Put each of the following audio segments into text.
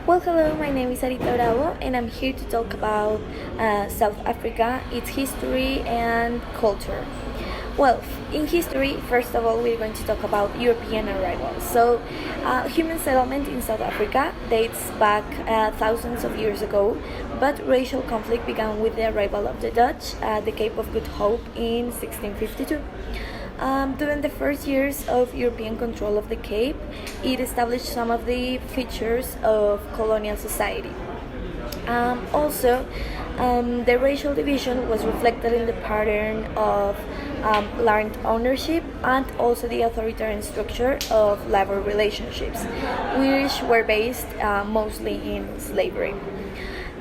Well, hello, my name is Arita Bravo, and I'm here to talk about South Africa, its history and culture. Well, in history, first of all, we're going to talk about European arrivals. Human settlement in South Africa dates back thousands of years ago, but racial conflict began with the arrival of the Dutch at the Cape of Good Hope in 1652. During the first years of European control of the Cape, it established some of the features of colonial society. The racial division was reflected in the pattern of land ownership and also the authoritarian structure of labor relationships, which were based mostly in slavery.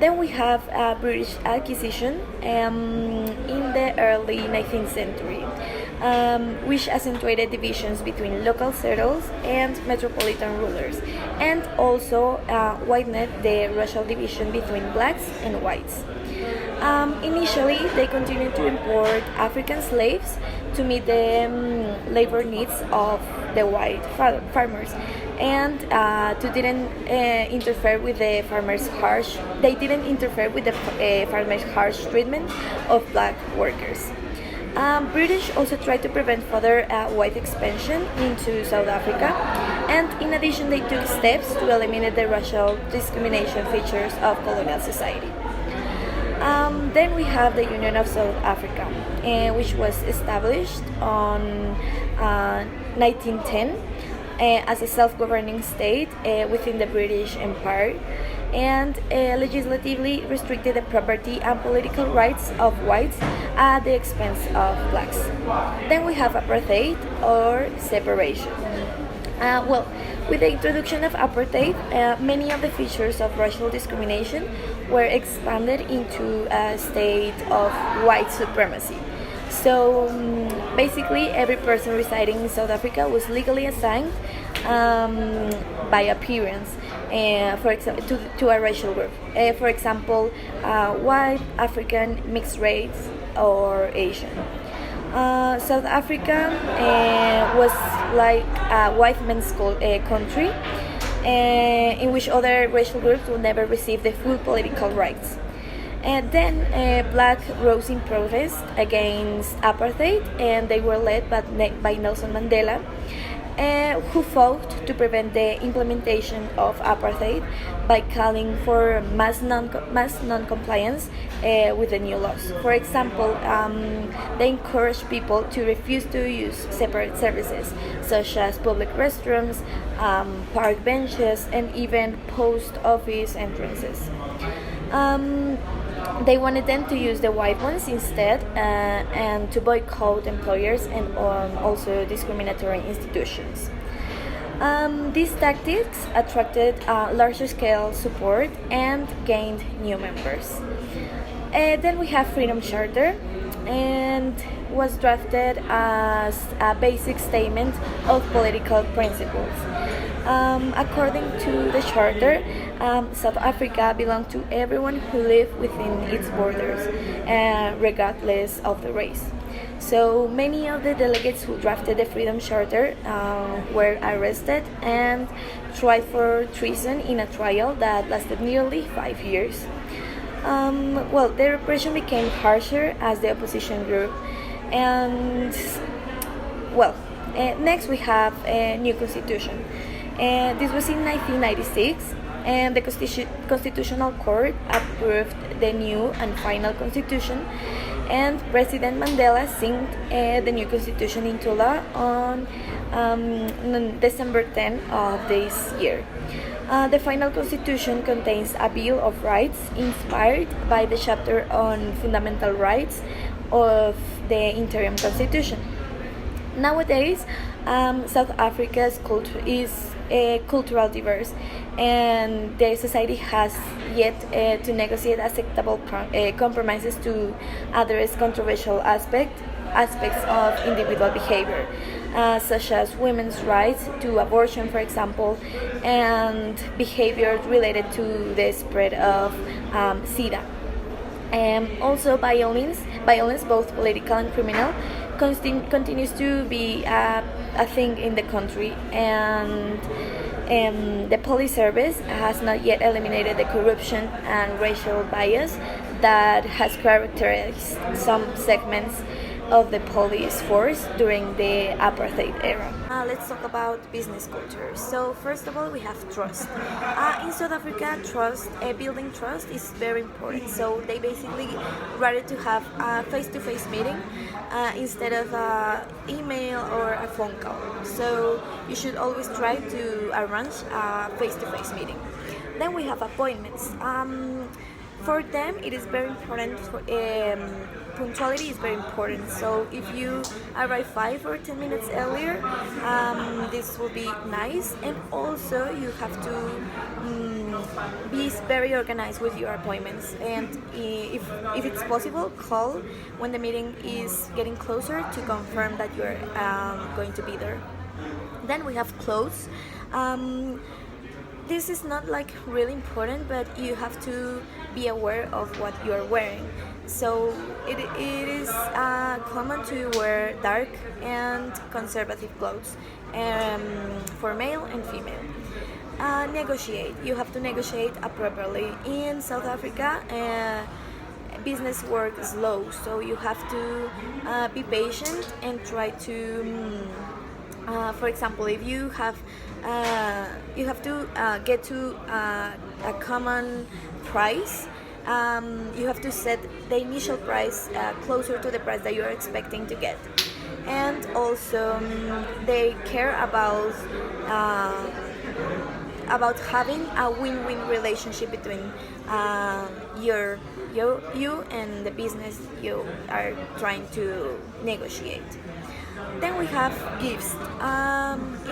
Then we have British acquisition in the early 19th century, which accentuated divisions between local settlers and metropolitan rulers, and also widened the racial division between blacks and whites. Initially, they continued to import African slaves to meet the labor needs of the white farmers, and to didn't interfere with the farmers' harsh. They didn't interfere with the farmers' harsh treatment of black workers. British also tried to prevent further white expansion into South Africa, and in addition, they took steps to eliminate the racial discrimination features of colonial society. Then we have the Union of South Africa, which was established on 1910 as a self-governing state within the British Empire, and legislatively restricted the property and political rights of whites at the expense of blacks. Then we have apartheid or separation. With the introduction of apartheid, many of the features of racial discrimination were expanded into a state of white supremacy. Basically, every person residing in South Africa was legally assigned by appearance, for example, to a racial group. For example, white, African, mixed race, or Asian. South Africa was like a white man's country in which other racial groups would never receive the full political rights. And then black rose in protest against apartheid, and they were led by Nelson Mandela, who fought to prevent the implementation of apartheid by calling for mass non-compliance with the new laws. For example, they encouraged people to refuse to use separate services, such as public restrooms, park benches, and even post office entrances. They wanted them to use the white ones instead, and to boycott employers and also discriminatory institutions. These tactics attracted larger scale support and gained new members. Then we have Freedom Charter, and was drafted as a basic statement of political principles. According to the charter, South Africa belonged to everyone who lived within its borders, regardless of the race. So many of the delegates who drafted the Freedom Charter were arrested and tried for treason in a trial that lasted nearly 5 years. The repression became harsher as the opposition grew, and next we have a new constitution. This was in 1996, and the Constitutional Court approved the new and final constitution, and President Mandela signed the new constitution into law on December 10 of this year. The final constitution contains a Bill of Rights inspired by the chapter on fundamental rights of the interim constitution. Nowadays, South Africa's culture is cultural diverse, and their society has yet to negotiate acceptable compromises to address controversial aspects of individual behavior, such as women's rights to abortion, for example, and behavior related to the spread of SIDA. Also, violence, both political and criminal, continues to be a thing in the country, and The police service has not yet eliminated the corruption and racial bias that has characterized some segments of the police force during the apartheid era. Let's talk about business culture. So first of all, we have trust. In South Africa, building trust is very important. So they basically rather to have a face-to-face meeting instead of email or a phone call. So you should always try to arrange a face-to-face meeting. Then we have appointments. For them, it is very important. Punctuality is very important. So if you arrive 5 or 10 minutes earlier, this will be nice. And also, you have to be very organized with your appointments. And if it's possible, call when the meeting is getting closer to confirm that you're going to be there. Then we have clothes. This is not like really important, but you have to be aware of what you're wearing. So it is common to wear dark and conservative clothes for male and female. Negotiate. You have to negotiate properly. In South Africa, business work is slow, so you have to be patient and try to. For example, if you have to get to a common price, you have to set the initial price closer to the price that you are expecting to get. And also, they care about having a win-win relationship between you and the business you are trying to negotiate. Then we have gifts.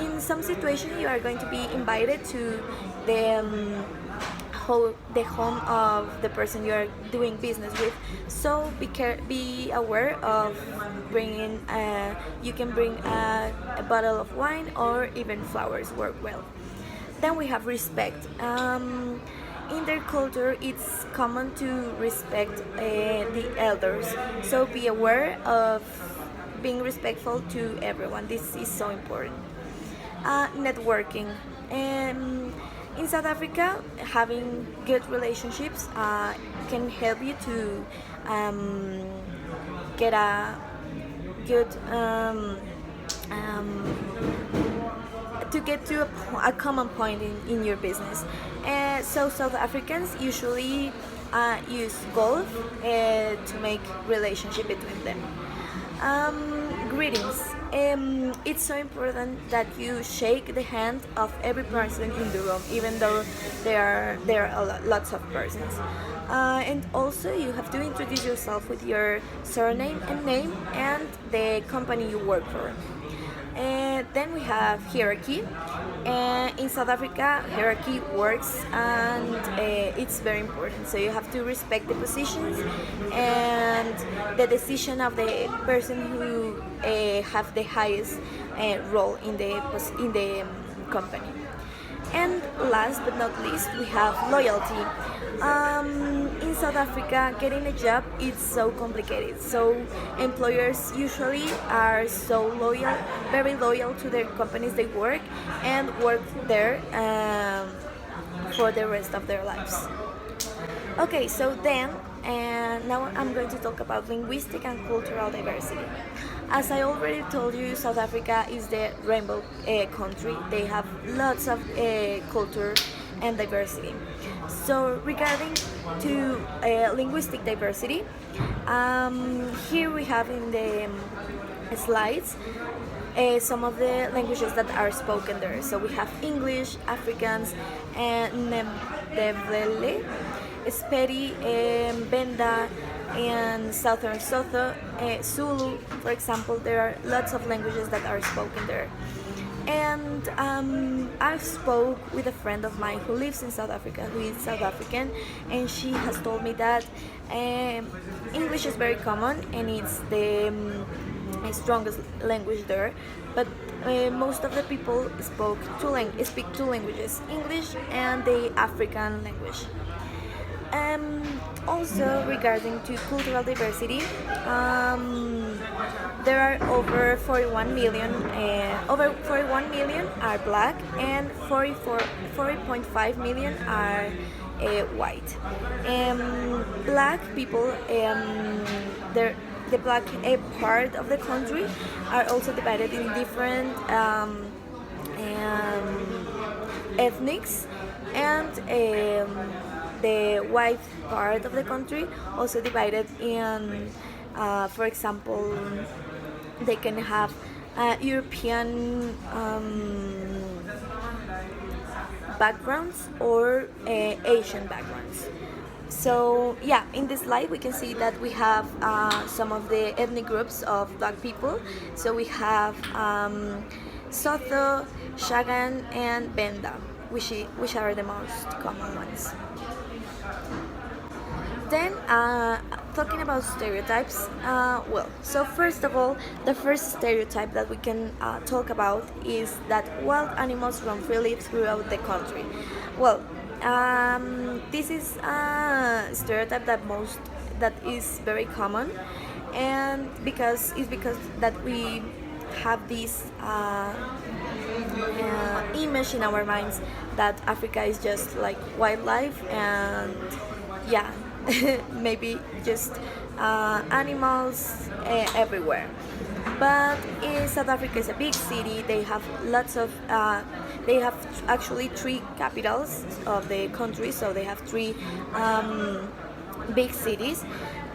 In some situations, you are going to be invited to the home of the person you are doing business with. So be aware of bringing. You can bring a bottle of wine or even flowers work well. Then we have respect. In their culture, it's common to respect the elders. So be aware of being respectful to everyone. This is so important. Networking. In South Africa, having good relationships can help you to get a good to get to a common point in your business. So South Africans usually use golf to make relationship between them. Greetings. It's so important that you shake the hand of every person in the room, even though there are lots of persons. And also, you have to introduce yourself with your surname and name and the company you work for. Then we have hierarchy. In South Africa, hierarchy works and it's very important. So you have to respect the positions and the decision of the person who have the highest role in the company. And last but not least, we have loyalty. In South Africa, getting a job is so complicated. So employers usually are so loyal, very loyal to their companies they work and work there for the rest of their lives. Okay, so then, now I'm going to talk about linguistic and cultural diversity. As I already told you, South Africa is the rainbow country. They have lots of culture and diversity. So regarding to linguistic diversity, here we have in the slides some of the languages that are spoken there. So we have English, Afrikaans, and Ndebele, Sepedi, Benda, and Southern Sotho, Zulu, for example. There are lots of languages that are spoken there. And I spoke with a friend of mine who lives in South Africa, who is South African, and she has told me that English is very common and it's the strongest language there, but most of the people speak two languages, English and the African language. Also, regarding to cultural diversity, there are over 41 million are black and 40.5 million are white. Black people, the black part of the country are also divided in different ethnics, and the white part of the country also divided in, for example, they can have European backgrounds or Asian backgrounds. So yeah, in this slide we can see that we have some of the ethnic groups of black people. So we have Sotho, Shagan, and Benda, which are the most common ones. Then, talking about stereotypes, so first of all, the first stereotype that we can talk about is that wild animals roam freely throughout the country. Well, this is a stereotype that is very common, and because that we have this image in our minds that Africa is just like wildlife, and yeah, maybe just animals everywhere. But South Africa is a big city. They have lots of. They have actually three capitals of the country, so they have three big cities.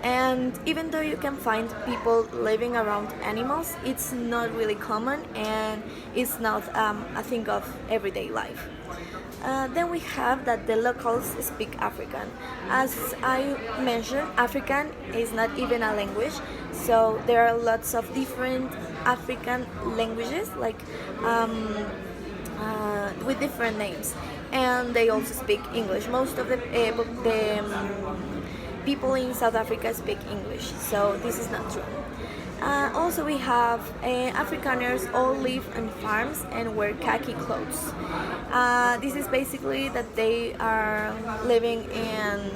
And even though you can find people living around animals, it's not really common, and it's not a thing of everyday life. Then we have that the locals speak African. As I mentioned, African is not even a language, so there are lots of different African languages, like with different names, and they also speak English. Most of the people in South Africa speak English, so this is not true. Also, we have Afrikaners all live on farms and wear khaki clothes. This is basically that they are living in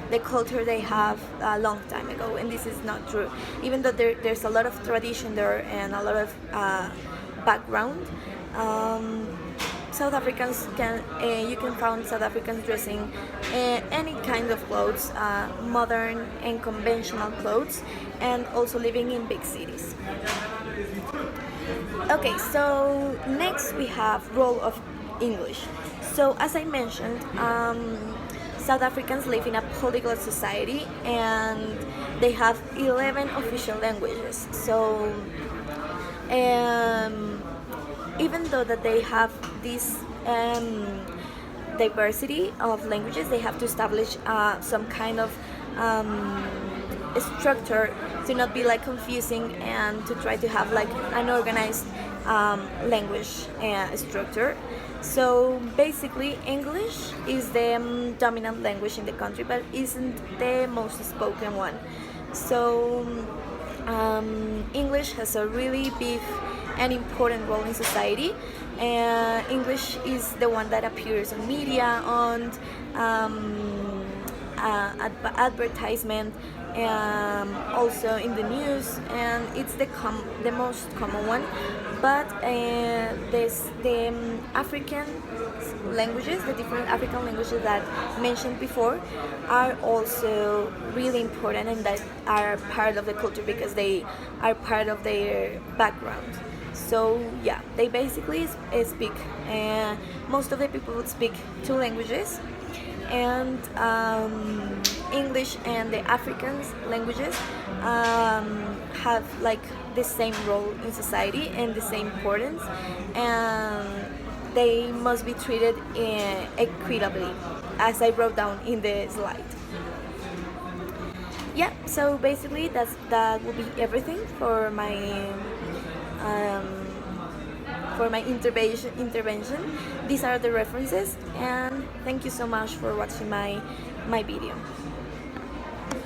the culture they have a long time ago, and this is not true. Even though there's a lot of tradition there and a lot of background, South Africans you can find South Africans dressing any kind of clothes, modern and conventional clothes, and also living in big cities. Okay, so next we have role of English. So as I mentioned, South Africans live in a polyglot society, and they have 11 official languages. So even though that they have this diversity of languages, they have to establish some kind of structure to not be like confusing, and to try to have like an organized language structure. So basically, English is the dominant language in the country, but isn't the most spoken one. So English has a really big and important role in society. English is the one that appears on media, on advertisement, also in the news, and it's the most common one. But the African languages, the different African languages that mentioned before, are also really important, and that are part of the culture because they are part of their background. So yeah, they basically speak. Most of the people would speak two languages, and English and the African languages have like the same role in society and the same importance, and they must be treated equitably, as I wrote down in the slide. Yeah, so basically that will be everything for my intervention. These are the references, and thank you so much for watching my video.